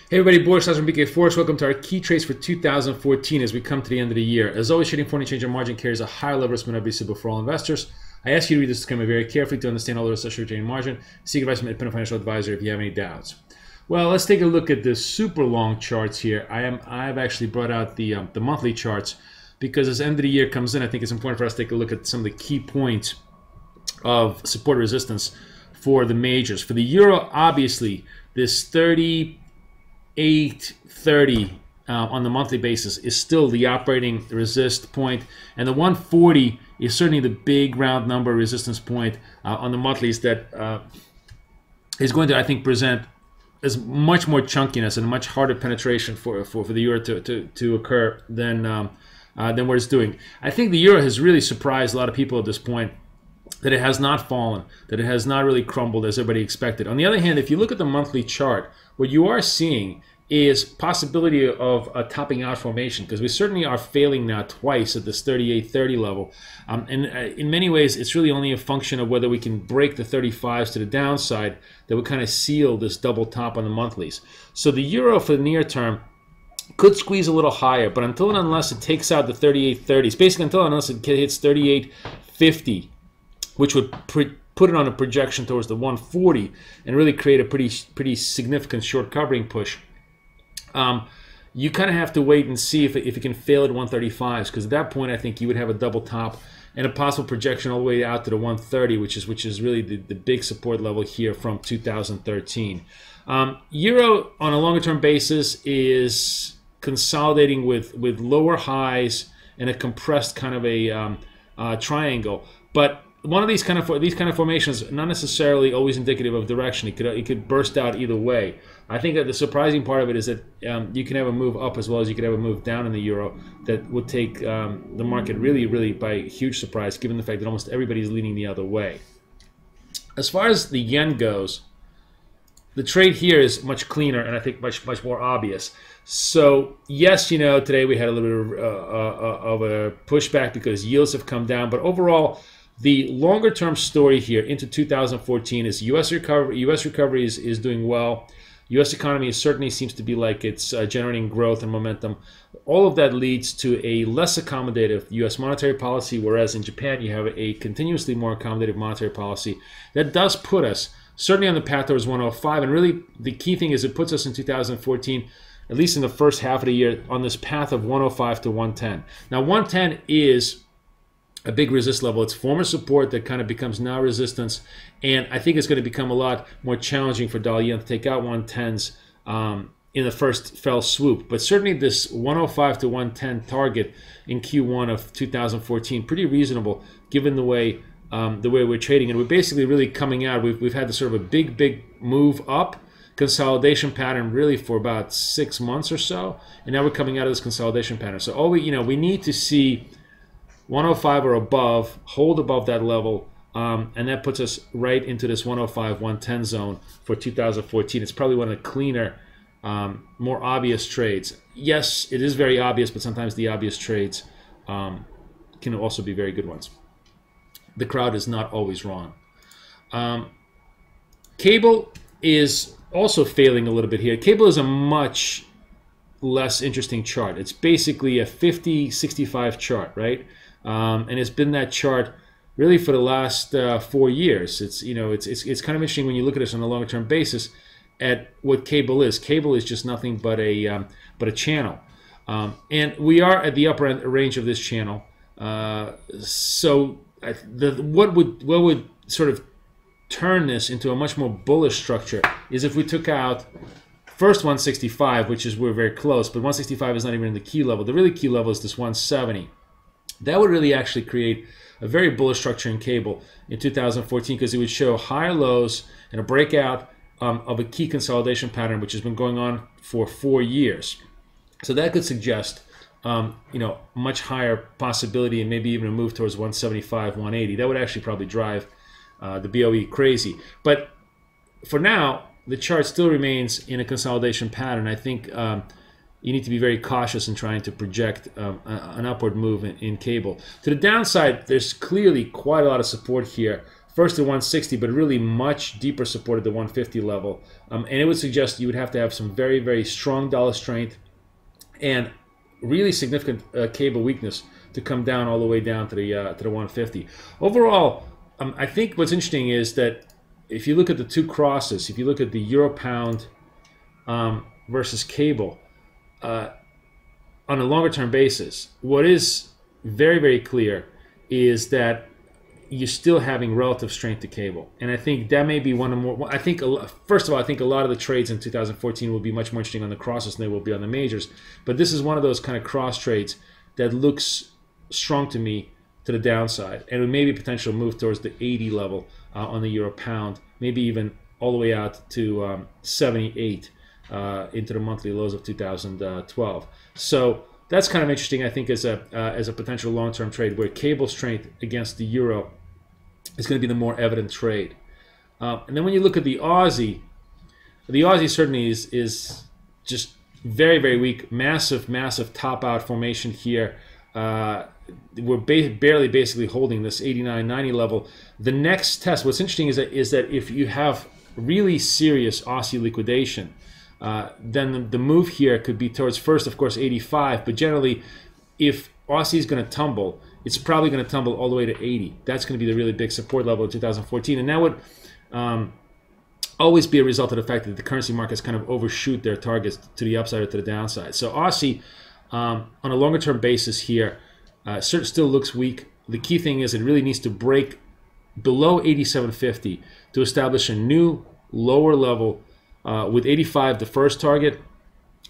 Hey everybody, Boris from BK Forex. Welcome to our key trades for 2014 as we come to the end of the year. As always, trading foreign exchange on margin carries a higher level risk, but not be suitable for all investors. I ask you to read this disclaimer very carefully to understand all the risks associated with trading margin. Seek advice from an independent financial advisor if you have any doubts. Well, let's take a look at the super long charts here. I've actually brought out the monthly charts because as the end of the year comes in, I think it's important for us to take a look at some of the key points of support and resistance for the majors. For the euro, obviously, this 38.30 on the monthly basis is still the operating resist point, and the 140 is certainly the big round number resistance point on the monthlies that is going to, I think, present as much more chunkiness and a much harder penetration for the euro to occur than what it's doing. I think the euro has really surprised a lot of people at this point, that it has not fallen, that it has not really crumbled as everybody expected. On the other hand, if you look at the monthly chart, what you are seeing is possibility of a topping out formation, because we certainly are failing now twice at this 38.30 level. And in many ways, it's really only a function of whether we can break the 35s to the downside that would kind of seal this double top on the monthlies. So the euro for the near term could squeeze a little higher, but until and unless it takes out the 38.30s, basically until and unless it hits 38.50, which would put it on a projection towards the 140 and really create a pretty significant short covering push. You kind of have to wait and see if it can fail at 135s, because at that point I think you would have a double top and a possible projection all the way out to the 130, which is really the big support level here from 2013. Euro on a longer term basis is consolidating with lower highs and a compressed kind of a triangle, but one of these kind of formations not necessarily always indicative of direction. It could burst out either way. I think that the surprising part of it is that you can have a move up as well as you could have a move down in the euro that would take the market really by huge surprise, given the fact that almost everybody is leaning the other way. As far as the yen goes, the trade here is much cleaner and I think much more obvious. So yes, you know, today we had a little bit of a pushback because yields have come down, but overall, the longer term story here into 2014 is U.S. recovery. U.S. recovery is doing well. U.S. economy certainly seems to be like it's generating growth and momentum. All of that leads to a less accommodative U.S. monetary policy, whereas in Japan you have a continuously more accommodative monetary policy. That does put us certainly on the path towards 105, and really the key thing is it puts us in 2014, at least in the first half of the year, on this path of 105 to 110. Now 110 is a big resist level. It's former support that kind of becomes now resistance, and I think it's going to become a lot more challenging for dollar yen to take out 110s in the first fell swoop. But certainly this 105 to 110 target in Q1 of 2014, pretty reasonable given the way we're trading, and we're basically really coming out. We've had this sort of a big move up, consolidation pattern really for about 6 months or so, and now we're coming out of this consolidation pattern. So all we need to see 105 or above, hold above that level, and that puts us right into this 105, 110 zone for 2014. It's probably one of the cleaner, more obvious trades. Yes, it is very obvious, but sometimes the obvious trades can also be very good ones. The crowd is not always wrong. Cable is also failing a little bit here. Cable is a much less interesting chart. It's basically a 50-65 chart, right? And it's been that chart really for the last 4 years. It's kind of interesting when you look at this on a longer term basis at what cable is. Cable is just nothing but a channel, and we are at the upper end range of this channel. So what would sort of turn this into a much more bullish structure is if we took out first 165, which is we're very close, but 165 is not even in the key level. The really key level is this 170. That would really actually create a very bullish structure in cable in 2014, because it would show higher lows and a breakout of a key consolidation pattern, which has been going on for 4 years. So that could suggest much higher possibility and maybe even a move towards 175, 180. That would actually probably drive the BOE crazy. But for now, the chart still remains in a consolidation pattern. I think you need to be very cautious in trying to project an upward move in cable. To the downside, there's clearly quite a lot of support here first to 160, but really much deeper support at the 150 level. And it would suggest you would have to have some very, very strong dollar strength and really significant cable weakness to come down all the way down to the 150. Overall, I think what's interesting is that if you look at the two crosses, if you look at the euro pound versus cable on a longer term basis, what is very, very clear is that you're still having relative strength to cable. And I think that may be one of more, I think, first of all, I think a lot of the trades in 2014 will be much more interesting on the crosses than they will be on the majors. But this is one of those kind of cross trades that looks strong to me to the downside. And it may be a potential move towards the 80 level on the euro pound, maybe even all the way out to 78 into the monthly lows of 2012. So that's kind of interesting, I think, as a potential long-term trade where cable strength against the euro is going to be the more evident trade. And then when you look at the Aussie certainly is just very, very weak. Massive top-out formation here. We're barely basically holding this 89.90 level. The next test, what's interesting is that if you have really serious Aussie liquidation, then the move here could be towards first, of course, 85. But generally, if Aussie is going to tumble, it's probably going to tumble all the way to 80. That's going to be the really big support level in 2014. And that would always be a result of the fact that the currency markets kind of overshoot their targets to the upside or to the downside. So Aussie, on a longer-term basis here, still looks weak. The key thing is it really needs to break below 87.50 to establish a new lower level with 85 the first target,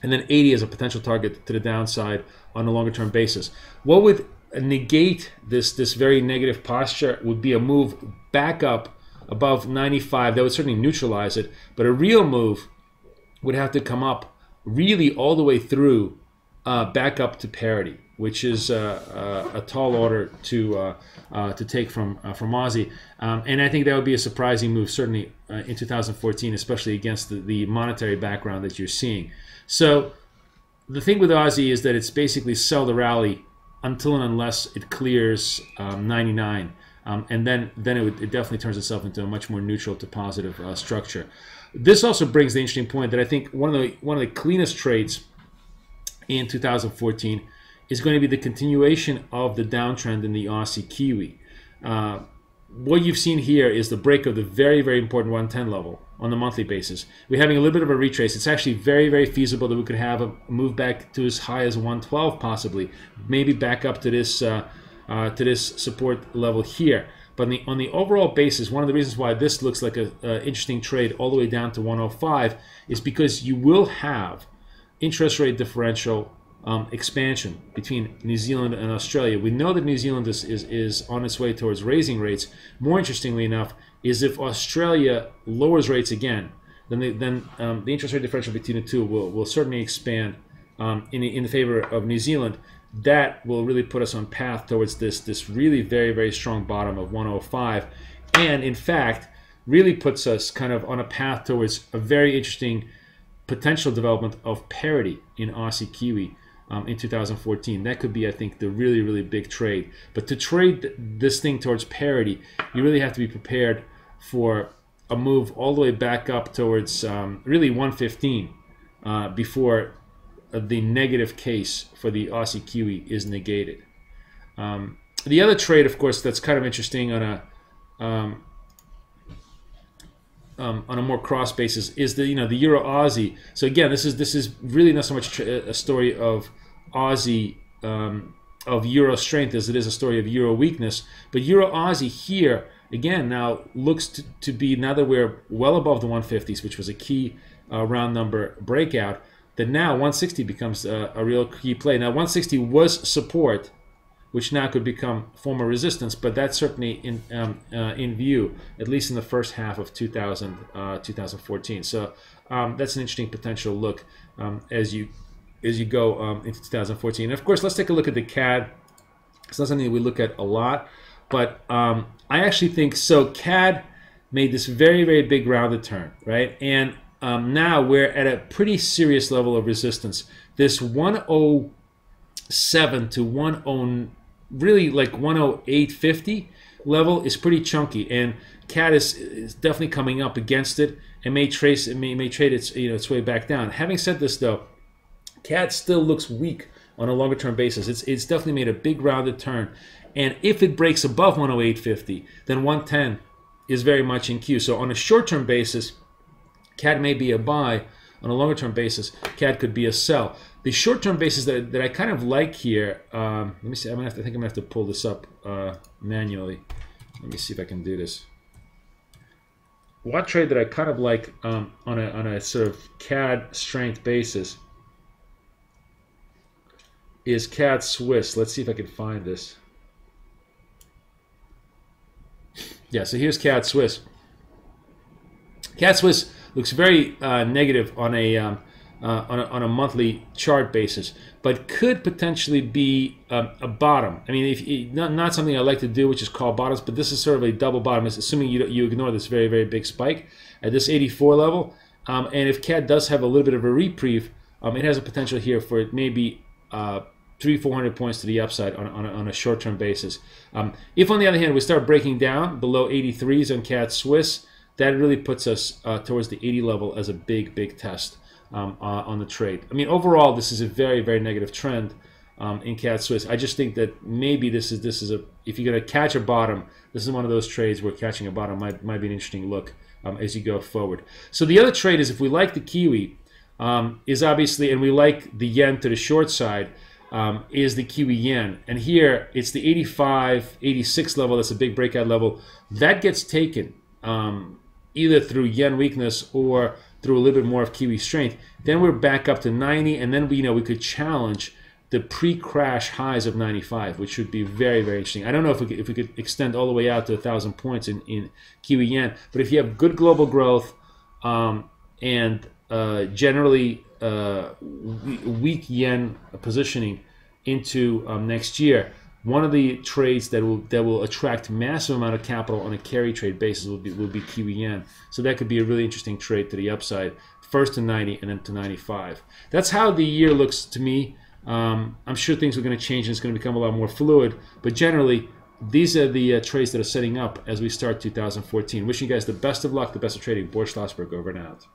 and then 80 as a potential target to the downside on a longer-term basis. What would negate this very negative posture would be a move back up above 95. That would certainly neutralize it, but a real move would have to come up really all the way through back up to parity, which is a tall order to take from Aussie, and I think that would be a surprising move, certainly in 2014, especially against the monetary background that you're seeing. So the thing with Aussie is that it's basically sell the rally until and unless it clears 99, and then it definitely turns itself into a much more neutral to positive structure. This also brings the interesting point that I think one of the cleanest trades in 2014 is going to be the continuation of the downtrend in the Aussie Kiwi. What you've seen here is the break of the very, very important 110 level on the monthly basis. We're having a little bit of a retrace. It's actually very, very feasible that we could have a move back to as high as 112 possibly, maybe back up to this support level here. But on the overall basis, one of the reasons why this looks like an interesting trade all the way down to 105 is because you will have interest rate differential expansion between New Zealand and Australia. We know that New Zealand is on its way towards raising rates. More interestingly enough, is if Australia lowers rates again, then the interest rate differential between the two will certainly expand in the favor of New Zealand. That will really put us on path towards this really very, very strong bottom of 105, and in fact really puts us kind of on a path towards a very interesting potential development of parity in Aussie Kiwi in 2014. That could be, I think, the really, really big trade. But to trade this thing towards parity, you really have to be prepared for a move all the way back up towards really 115 before the negative case for the Aussie Kiwi is negated. The other trade, of course, that's kind of interesting on a more cross basis is the Euro Aussie. So again, this is really not so much a story of Aussie of Euro strength as it is a story of Euro weakness. But Euro Aussie here again now looks to be, now that we're well above the 150s, which was a key round number breakout, that now 160 becomes a real key play. Now 160 was support, which now could become former resistance, but that's certainly in view, at least in the first half of 2014. So that's an interesting potential look as you go into 2014. And of course, let's take a look at the CAD. It's not something that we look at a lot, but I actually think so. CAD made this very, very big rounded turn, right? And now we're at a pretty serious level of resistance. This 107 to 10, really like 108.50 level is pretty chunky, and CAD is definitely coming up against it and may trade its its way back down. Having said this, though, CAD still looks weak on a longer term basis. It's definitely made a big rounded turn, and if it breaks above 108.50, then 110 is very much in queue. So on a short term basis, CAD may be a buy. On a longer term basis, CAD could be a sell. The short term basis that I kind of like here, let me see. I think I'm gonna have to pull this up manually. Let me see if I can do this. One trade that I kind of like on a sort of CAD strength basis is CAD Swiss. Let's see if I can find this. Yeah, so here's CAD Swiss. CAD Swiss looks very negative on a monthly chart basis, but could potentially be a bottom. I mean, not something I like to do, which is call bottoms, but this is sort of a double bottom. It's assuming you ignore this very, very big spike at this 84 level. And if CAD does have a little bit of a reprieve, it has a potential here for it maybe 300-400 points to the upside on a short-term basis. If, on the other hand, we start breaking down below 83s on CAD Swiss, that really puts us towards the 80 level as a big, big test on the trade. I mean, overall, this is a very, very negative trend in CAD Swiss. I just think that maybe this is a, if you're going to catch a bottom, this is one of those trades where catching a bottom might be an interesting look as you go forward. So the other trade is, if we like the Kiwi, is obviously, and we like the yen to the short side, is the Kiwi yen. And here, it's the 85, 86 level. That's a big breakout level. That gets taken either through yen weakness or through a little bit more of Kiwi strength. Then we're back up to 90, and then we could challenge the pre-crash highs of 95, which would be very, very interesting. I don't know if we could extend all the way out to 1,000 points in Kiwi yen, but if you have good global growth and generally weak yen positioning into next year, one of the trades that will attract massive amount of capital on a carry trade basis will be Kiwi yen. So that could be a really interesting trade to the upside, first to 90 and then to 95. That's how the year looks to me. I'm sure things are going to change and it's going to become a lot more fluid, but generally these are the trades that are setting up as we start 2014. Wishing you guys the best of luck, the best of trading. Boris Schlossberg over and out.